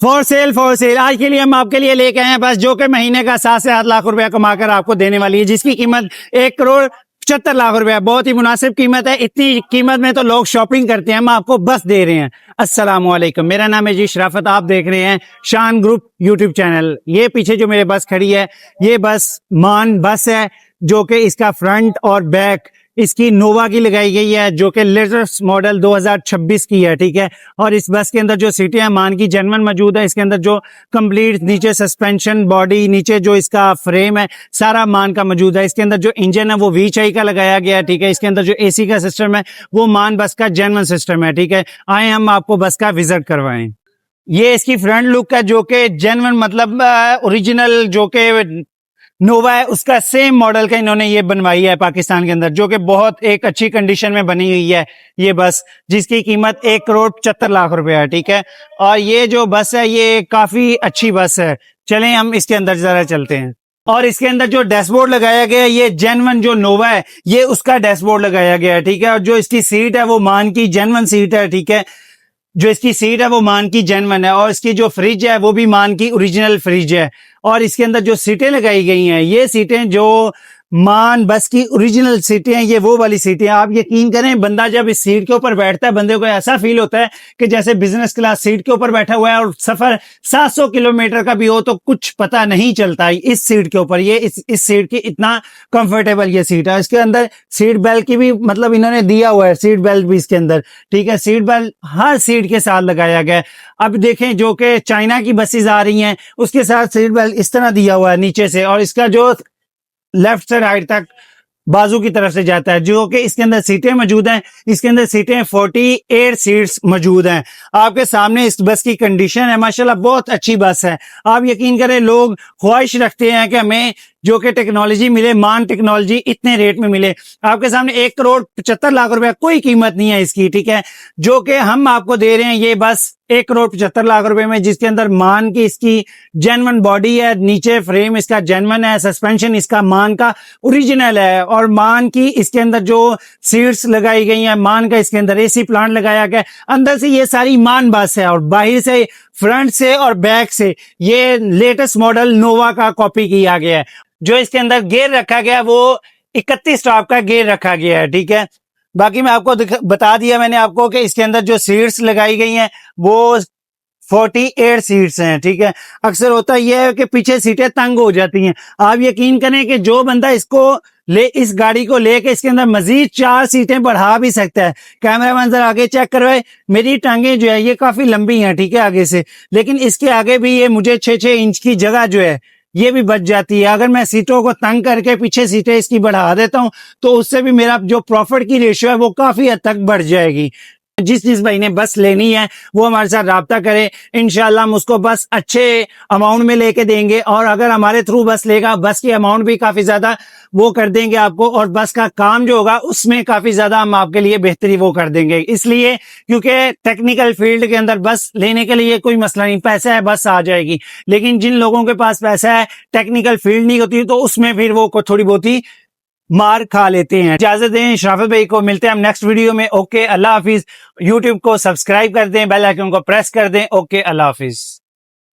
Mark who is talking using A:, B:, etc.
A: For sale आज के लिए हम आपके लिए लेके आए हैं बस, जो कि महीने का 7 से 8 लाख रुपया कमाकर आपको देने वाली है, जिसकी कीमत 1,75,00,000 रुपया। बहुत ही मुनासिब कीमत है। इतनी कीमत में तो लोग शॉपिंग करते हैं, हम आपको बस दे रहे हैं। अस्सलाम वालेकुम, मेरा नाम है जी शराफत, आप देख रहे हैं शान ग्रुप यूट्यूब चैनल। ये पीछे जो मेरे बस खड़ी है, ये बस मान बस है, जो कि इसका फ्रंट और बैक इसकी नोवा की लगाई गई है, जो कि लेटेस्ट मॉडल 2026 की है। ठीक है, और इस बस के अंदर जो सीटें हैं मान की जेन्युइन मौजूद है। इसके अंदर जो कंप्लीट नीचे सस्पेंशन बॉडी, नीचे जो इसका फ्रेम है, सारा मान का मौजूद है। इसके अंदर जो इंजन है वो VHI का लगाया गया है। ठीक है, इसके अंदर जो AC का सिस्टम है वो मान बस का जेन्युइन सिस्टम है। ठीक है, आए हम आपको बस का विजिट करवाएं। ये इसकी फ्रंट लुक है, जो कि जेन्युइन मतलब ओरिजिनल जो कि नोवा है उसका सेम मॉडल का इन्होंने ये बनवाई है पाकिस्तान के अंदर, जो कि बहुत एक अच्छी कंडीशन में बनी हुई है ये बस, जिसकी कीमत 1,75,00,000 रुपया है। ठीक है, और ये जो बस है ये काफी अच्छी बस है। चलें हम इसके अंदर जरा चलते हैं। और इसके अंदर जो डैशबोर्ड लगाया गया है, ये जेन्युइन जो नोवा है ये उसका डैशबोर्ड लगाया गया है। ठीक है, और जो इसकी सीट है वो मान की जेन्युइन सीट है। ठीक है, जो इसकी सीट है वो मान की जेन्युइन है, और इसकी जो फ्रिज है वो भी मान की ओरिजिनल फ्रिज है। और इसके अंदर जो सीटें लगाई गई हैं, ये सीटें जो मान बस की ओरिजिनल सीटें हैं, ये वो वाली सीटें हैं। आप यकीन करें, बंदा जब इस सीट के ऊपर बैठता है, बंदे को ऐसा फील होता है कि जैसे बिजनेस क्लास सीट के ऊपर बैठा हुआ है, और सफर 700 किलोमीटर का भी हो तो कुछ पता नहीं चलता इस सीट के ऊपर। ये इस सीट की इतना कंफर्टेबल ये सीट है। इसके अंदर सीट बेल्ट की भी मतलब इन्होंने दिया हुआ है, सीट बेल्ट भी इसके अंदर। ठीक है, सीट बेल्ट हर सीट के साथ लगाया गया है। अब देखें, जो कि चाइना की बसेस आ रही हैं उसके साथ सीट बेल्ट इस तरह दिया हुआ है नीचे से, और इसका जो लेफ्ट से राइट तक बाजू की तरफ से जाता है, जो कि इसके अंदर सीटें मौजूद हैं। इसके अंदर सीटें 48 सीट्स मौजूद हैं। आपके सामने इस बस की कंडीशन है, माशाल्लाह बहुत अच्छी बस है। आप यकीन करें, लोग ख्वाहिश रखते हैं कि हमें जो कि टेक्नोलॉजी मिले, मान टेक्नोलॉजी इतने रेट में मिले। आपके सामने 1,75,00,000 रुपया कोई कीमत नहीं है इसकी। ठीक है, जो कि हम आपको दे रहे हैं ये बस 1,75,00,000 रुपए में, जिसके अंदर मान की इसकी जेन्युइन बॉडी है, नीचे फ्रेम इसका जेन्युइन है, सस्पेंशन इसका मान का ओरिजिनल है, और मान की इसके अंदर जो सीट्स लगाई गई हैं, मान का इसके अंदर AC प्लांट लगाया गया। अंदर से ये सारी मान बस है, और बाहर से, फ्रंट से और बैक से ये लेटेस्ट मॉडल नोवा का कॉपी किया गया है। जो इसके अंदर गियर रखा गया वो 31 टॉप का गियर रखा गया है। ठीक है, बाकी मैं आपको बता दिया मैंने आपको कि इसके अंदर जो सीट्स लगाई गई हैं वो 48 सीट्स हैं। ठीक है, अक्सर होता यह है कि पीछे सीटें तंग हो जाती हैं। आप यकीन करें कि जो बंदा इस गाड़ी को लेके इसके अंदर मजीद 4 सीटें बढ़ा भी सकता है। कैमरामैन जरा आगे चेक करवाए, मेरी टांगे जो है ये काफी लंबी हैं। ठीक है, आगे से, लेकिन इसके आगे भी ये मुझे 6-6 इंच की जगह जो है ये भी बच जाती है। अगर मैं सीटों को तंग करके पीछे सीटें इसकी बढ़ा देता हूं तो उससे भी मेरा जो प्रॉफिट की रेशियो है वो काफी हद तक बढ़ जाएगी। जिस भाई ने बस लेनी है वो हमारे साथ राब्ता करे, इंशाल्लाह हम उसको बस अच्छे अमाउंट में लेके देंगे। और अगर हमारे थ्रू बस लेगा, बस की अमाउंट भी काफी ज्यादा वो कर देंगे आपको, और बस का काम जो होगा उसमें काफी ज्यादा हम आपके लिए बेहतरी वो कर देंगे। इसलिए क्योंकि टेक्निकल फील्ड के अंदर बस लेने के लिए कोई मसला नहीं, पैसा है बस आ जाएगी। लेकिन जिन लोगों के पास पैसा है, टेक्निकल फील्ड नहीं होती, तो उसमें फिर वो थोड़ी बहुत ही मार खा लेते हैं। इजाजत दें शराफत भाई को, मिलते हैं हम नेक्स्ट वीडियो में। ओके, अल्लाह हाफिज। यूट्यूब को सब्सक्राइब कर दें, बेल आइकन को प्रेस कर दें। ओके, अल्लाह हाफिज।